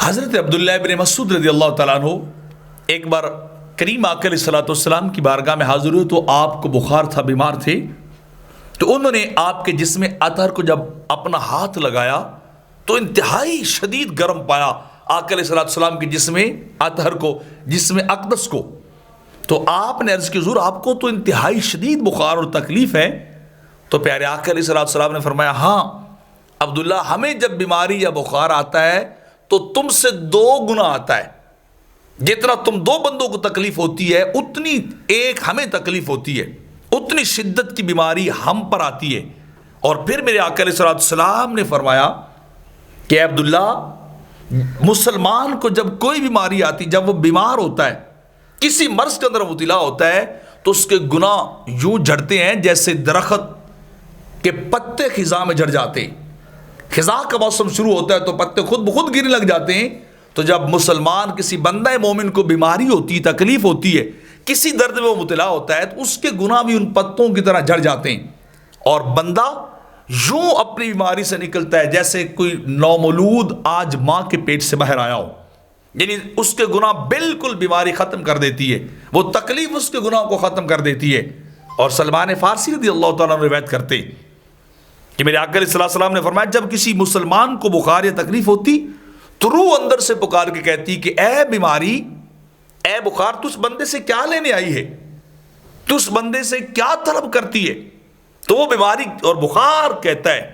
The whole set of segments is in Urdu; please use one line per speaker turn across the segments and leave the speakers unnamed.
حضرت عبداللہ ابن مسعود رضی اللہ تعالیٰ عنہ ایک بار کریم آقا علیہ الصلوۃ والسلام کی بارگاہ میں حاضر ہوئے تو آپ کو بخار تھا، بیمار تھے، تو انہوں نے آپ کے جسم اطہر کو جب اپنا ہاتھ لگایا تو انتہائی شدید گرم پایا آقا علیہ الصلوۃ والسلام کے جسم اطہر کو، جسم اقدس کو۔ تو آپ نے عرض کی حضور آپ کو تو انتہائی شدید بخار اور تکلیف ہے؟ تو پیارے آقا علیہ الصلوۃ والسلام نے فرمایا ہاں عبداللہ، ہمیں جب بیماری یا بخار آتا ہے تو تم سے 2 گنا آتا ہے، جتنا تم 2 بندوں کو تکلیف ہوتی ہے اتنی ایک ہمیں تکلیف ہوتی ہے، اتنی شدت کی بیماری ہم پر آتی ہے۔ اور پھر میرے آقا علیہ الصلوۃ والسلام نے فرمایا کہ عبداللہ، مسلمان کو جب کوئی بیماری آتی، جب وہ بیمار ہوتا ہے، کسی مرض کے اندر مبتلا ہوتا ہے، تو اس کے گناہ یوں جھڑتے ہیں جیسے درخت کے پتے خزاں میں جھڑ جاتے ہیں۔ خزاں کا موسم شروع ہوتا ہے تو پتے خود بخود گرنے لگ جاتے ہیں۔ تو جب مسلمان کسی بندہ مومن کو بیماری ہوتی، تکلیف ہوتی ہے، کسی درد میں وہ مبتلا ہوتا ہے، تو اس کے گناہ بھی ان پتوں کی طرح جھڑ جاتے ہیں، اور بندہ یوں اپنی بیماری سے نکلتا ہے جیسے کوئی نومولود آج ماں کے پیٹ سے باہر آیا ہو، یعنی اس کے گناہ بالکل بیماری ختم کر دیتی ہے، وہ تکلیف اس کے گناہ کو ختم کر دیتی ہے۔ اور سلمان فارسی رضی اللہ تعالیٰ عنہ روایت کرتے کہ میرے آقا علیہ السلام نے فرمایا جب کسی مسلمان کو بخار یا تکلیف ہوتی تو روح اندر سے پکار کے کہتی کہ اے بیماری، اے بخار، تو اس بندے سے کیا لینے آئی ہے، تو اس بندے سے کیا طلب کرتی ہے؟ تو وہ بیماری اور بخار کہتا ہے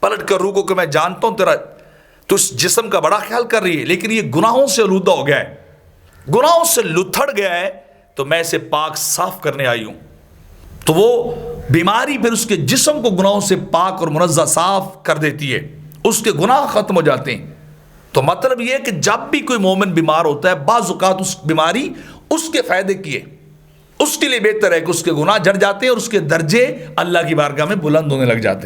پلٹ کر روح کو کہ میں جانتا ہوں تیرا تو اس جسم کا بڑا خیال کر رہی ہے، لیکن یہ گناہوں سے آلودہ ہو گیا ہے، گناہوں سے لتھڑ گیا ہے، تو میں اسے پاک صاف کرنے آئی ہوں۔ تو وہ بیماری پھر اس کے جسم کو گناہوں سے پاک اور منزہ صاف کر دیتی ہے، اس کے گناہ ختم ہو جاتے ہیں۔ تو مطلب یہ ہے کہ جب بھی کوئی مومن بیمار ہوتا ہے، بعض اوقات اس بیماری اس کے فائدے کی ہے، اس کے لیے بہتر ہے کہ اس کے گناہ جھڑ جاتے ہیں اور اس کے درجے اللہ کی بارگاہ میں بلند ہونے لگ جاتے ہیں۔